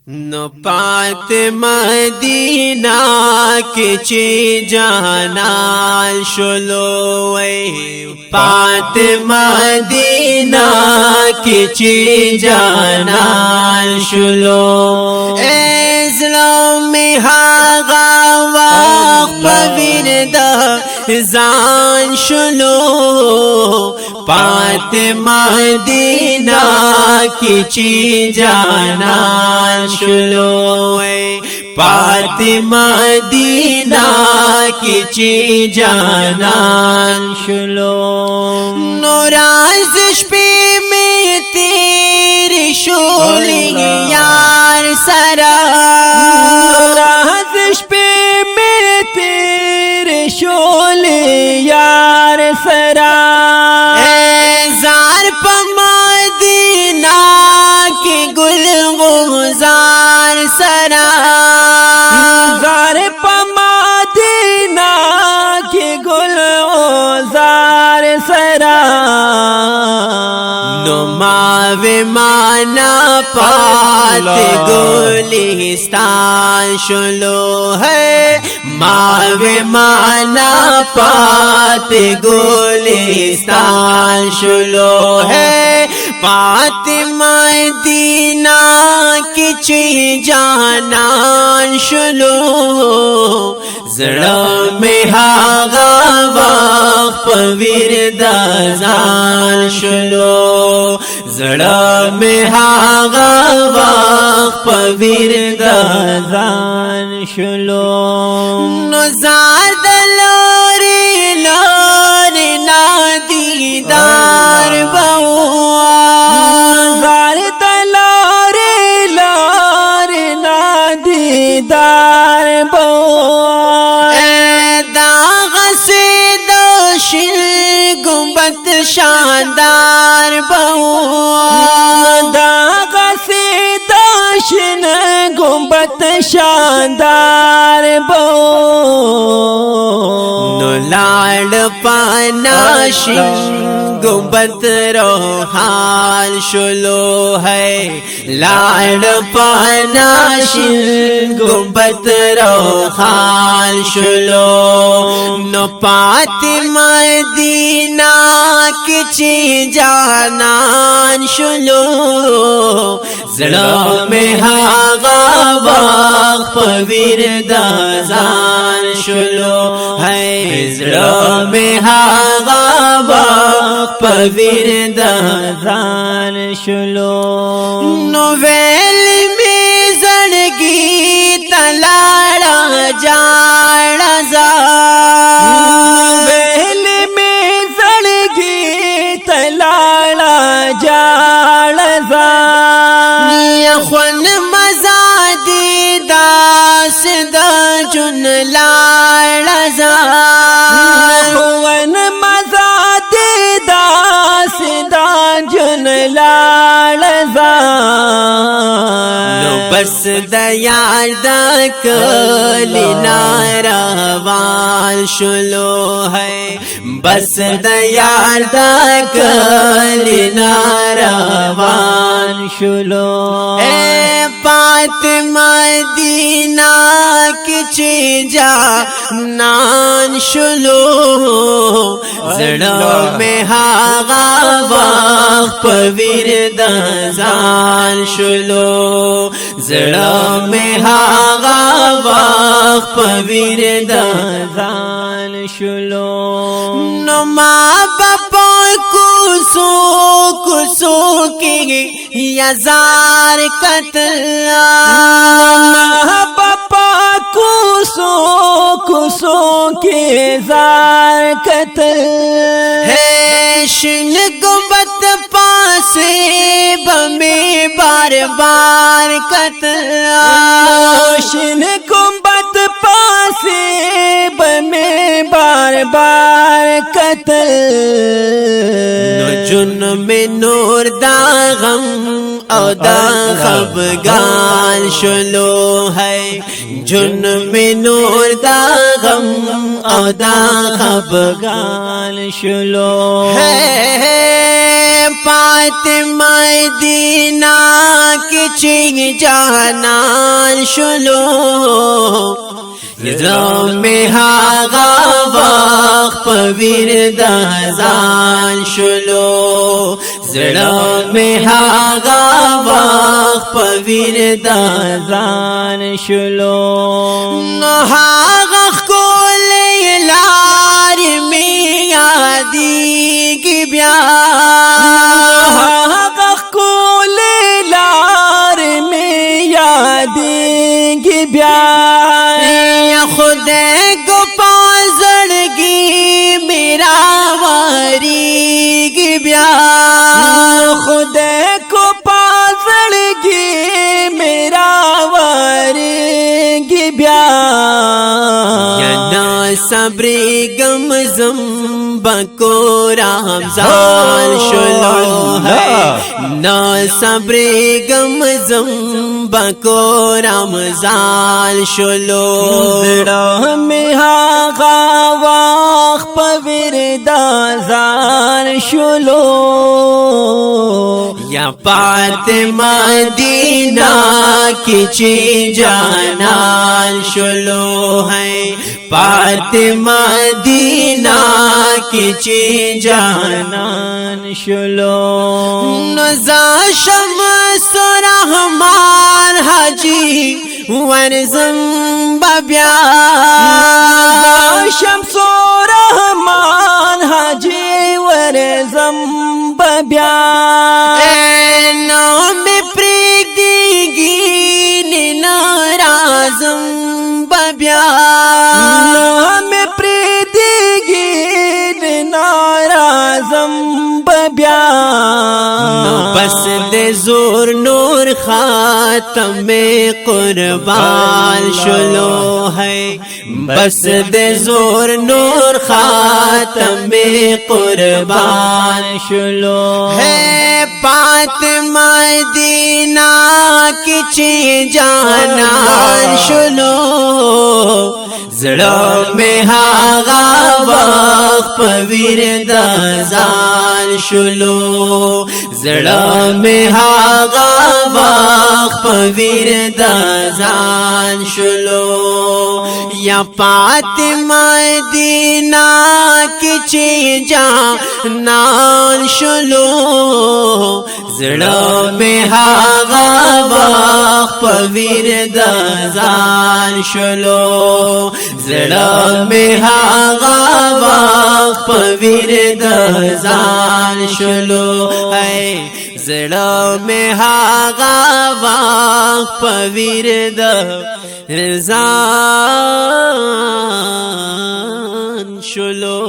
no पात Medina के चे जहानाल शुलो पात मदीना के चे जहानाल शुलो इस्लाम में हागा वक्त पविरदा जान शुलो पात मदीना की ची जाना शुलो पात मदीना की ची जाना शुलो नौराज़ पे में तेरे शोले यार सरा नौराज़ पे में तेरे शोले यार सरा जार पमदीना के गुल गुजार सरा जार पमदीना के गुल गुजार सरा नुमावे माना पात गुलिस्तान शुलो है मावे माना पात गुलिस्तान शुलो है पात मदीना की ची जानान शुलो जड़ा में हागा वक्त पविरदा जान शुलो जड़ा में हागा वक्त पविरदा जान शुलो नज़ाद लोरे लोरे ना दीदार बहुआ ज़ाद लोरे लोरे ना दीदार बहुआ दाग से दोशिल गुंबद शानदार बहुआ दाग से दोशिल गुंबद शानदार लाड पानाशिन गुंबद रोहान शुलो है लाड पानाशिन गुंबद रोहान शुलो नो पात मदीना की ची जानान शुलो जड़ा में हागा वक्त पविरदा जान शुलो है जड़ा में हागा वक्त पविरदा जान शुलो नोवेल में जड़गी तलाड़ा जाड़ा जा नोवेल में जड़गी तलाड़ा जाड़ा जा ख्वन मजादी दास दा जुन लाड़ा जा ख्वन मजादी दास दा जुन लाड़ा जा बस दयार दा कली नारावान शुलो है बस दयार दा कली नारावान शुलो पात मदीना की ची जानान शुलो जड़ा में हागा वक्त पविरदा जान शुलो जड़ा में हागा वक्त पविरदा जान शुलो नो माँ बापा कुसो कुसो के याजार कतल माँ बापा कुसो कुसो के जार कतल है शिन गुंबद पासे बमे बार बार कतल शिन गुंबद पासे बमे बार बार قتل نو جن میں نور دا غم او دا خفگان شلو ہے جن میں نور دا غم او دا خفگان شلو ہے فاطمہ مدینہ کی چنگ جانان شلو زړه مې هغه وخت په ورد ځان شلو زړه مې هغه وخت په ورد ځان شلو نو هغه ښکلې لارې مې یادېږي بیا هغه ښکلې لارې مې یادېږي بیا خدای کو پازړګي میرا واریږي بیا خدای کو پازړګي میرا واریږي بیا یا نا صبر غم زم بکو رمضان شلو ہے نا صبر غم زم بکو رمضان شلو زړه مې هغه وخت په ورد ځان شلو یا فاطمہ مدینہ کی چی جانان شلو ہے فاطمہ مدینہ کی چی جانان شلو نزا شمس رحمان حاجی ورزم ببیا شمس رحمان حاجی ورزم ببیا نام پریگ دیگی نارازم ببیا نام پریگ دیگی نارازم ببیا بس دے زور نور خاتم قربان شلو ہے بس دے زور نور خاتم قربان شلو ہے فاطمہ مدینہ کی چی جانان شلو زړه مې هغه وخت په ورد ځان شلو زړه مې هغه وخت په ورد ځان شلو یا فاطمہ مدینہ کی چی جانان شلو زړه مې هغه وخت په ورد ځان شلو زړه مې هغه وخت په ورد ځان شلو ہے زړه مې هغه وخت په ورد ځان شلو